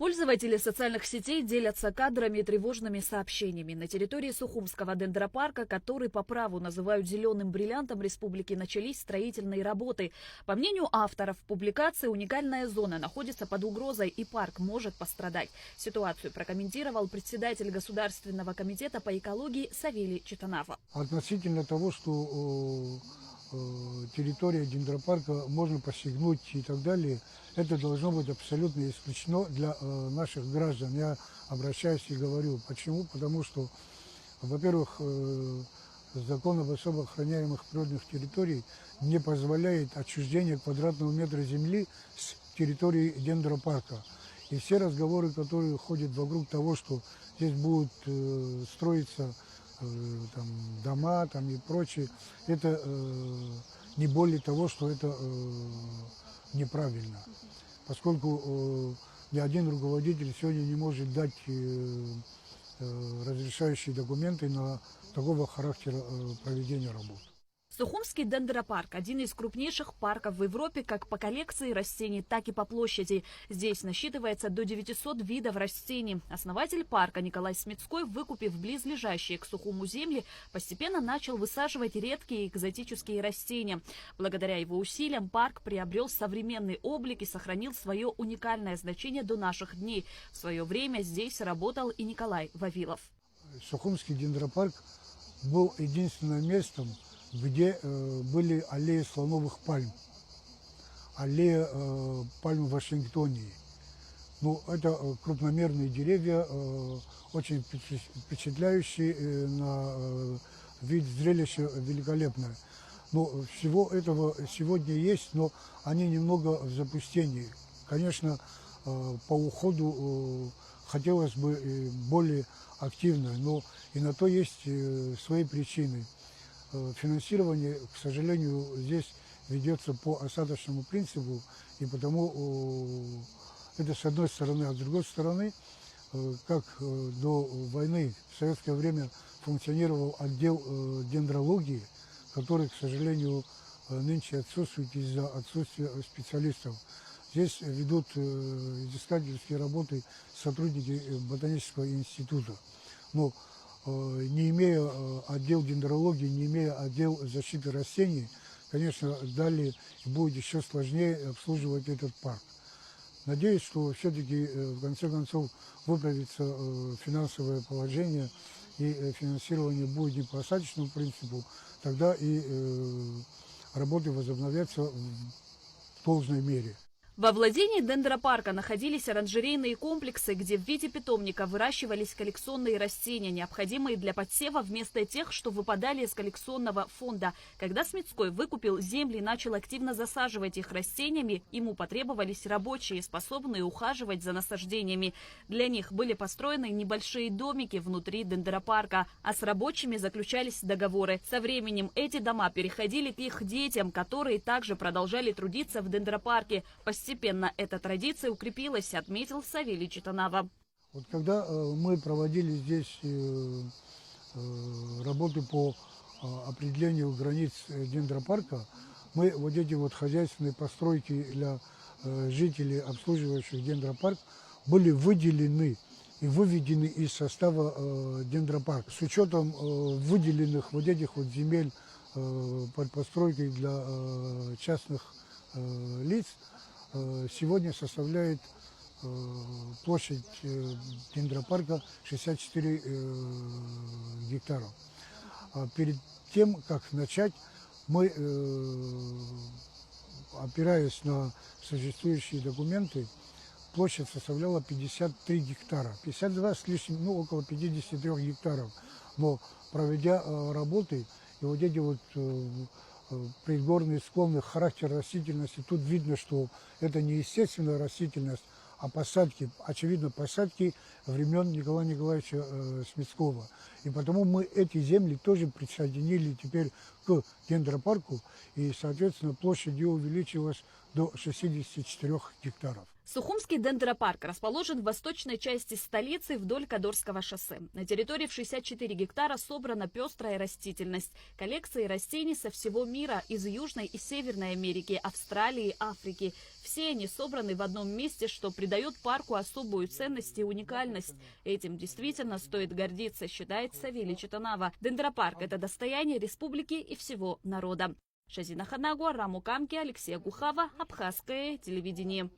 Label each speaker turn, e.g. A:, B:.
A: Пользователи социальных сетей делятся кадрами и тревожными сообщениями. На территории Сухумского дендропарка, который по праву называют зеленым бриллиантом республики, начались строительные работы. По мнению авторов публикации, уникальная зона находится под угрозой и парк может пострадать. Ситуацию прокомментировал председатель Государственного комитета по экологии Савелий Читанава.
B: Относительно того, что территория дендропарка можно посягнуть и так далее, это должно быть абсолютно исключено для наших граждан. Я обращаюсь и говорю. Почему? Потому что, во-первых, закон об особо охраняемых природных территориях не позволяет отчуждение квадратного метра земли с территории дендропарка. И все разговоры, которые ходят вокруг того, что здесь будут строиться там, дома там, и прочее, это не более того, что это неправильно. Поскольку ни один руководитель сегодня не может дать разрешающие документы на такого характера проведения работ.
A: Сухумский дендропарк – один из крупнейших парков в Европе как по коллекции растений, так и по площади. Здесь насчитывается до 900 видов растений. Основатель парка Николай Смитской, выкупив близлежащие к Сухуму земли, постепенно начал высаживать редкие экзотические растения. Благодаря его усилиям парк приобрел современный облик и сохранил свое уникальное значение до наших дней. В свое время здесь работал и Николай Вавилов.
B: Сухумский дендропарк был единственным местом, где были аллеи слоновых пальм, аллея пальм в Вашингтоне. Ну, это крупномерные деревья, очень впечатляющие, на вид зрелища великолепное. Но всего этого сегодня есть, но они немного в запустении. Конечно, по уходу хотелось бы более активно, но и на то есть свои причины. Финансирование, к сожалению, здесь ведется по осадочному принципу, и потому это с одной стороны, а с другой стороны, как до войны в советское время функционировал отдел дендрологии, который, к сожалению, нынче отсутствует из-за отсутствия специалистов. Здесь ведут изыскательские работы сотрудники ботанического института. Но не имея отдел дендрологии, не имея отдел защиты растений, конечно, далее будет еще сложнее обслуживать этот парк. Надеюсь, что все-таки в конце концов выправится финансовое положение и финансирование будет не по осадочному принципу, тогда и работы возобновятся в должной мере.
A: Во владении дендропарка находились оранжерейные комплексы, где в виде питомника выращивались коллекционные растения, необходимые для подсева вместо тех, что выпадали из коллекционного фонда. Когда Смитской выкупил земли и начал активно засаживать их растениями, ему потребовались рабочие, способные ухаживать за насаждениями. Для них были построены небольшие домики внутри дендропарка, а с рабочими заключались договоры. Со временем эти дома переходили к их детям, которые также продолжали трудиться в дендропарке. Постепенно эта традиция укрепилась, отметил Савелий Читанава.
B: Вот когда мы проводили здесь работы по определению границ дендропарка, мы вот эти вот хозяйственные постройки для жителей, обслуживающих дендропарк, были выделены и выведены из состава дендропарка. С учетом выделенных вот этих вот земель под постройкой для частных лиц, сегодня составляет площадь дендропарка 64 гектара. Перед тем, как начать, мы, опираясь на существующие документы, площадь составляла 53 гектара. 52 с лишним, ну, около 53 гектаров. Но проведя работы, и вот эти вот предгорные склоны, характер растительности, тут видно, что это не естественная растительность, а посадки, очевидно, посадки времен Николая Николаевича Смитского. И потому мы эти земли тоже присоединили теперь к дендропарку, и, соответственно, площадь ее увеличилась до 64 гектаров.
A: Сухумский дендропарк расположен в восточной части столицы вдоль Кадорского шоссе. На территории в 64 гектара собрана пестрая растительность. Коллекции растений со всего мира, из Южной и Северной Америки, Австралии, Африки. Все они собраны в одном месте, что придает парку особую ценность и уникальность. Этим действительно стоит гордиться, считает Савелий Читанава. Дендропарк – это достояние республики и всего народа. Шазина Ханагуа, Раму Камки, Алексей Гухава, Абхазское телевидение.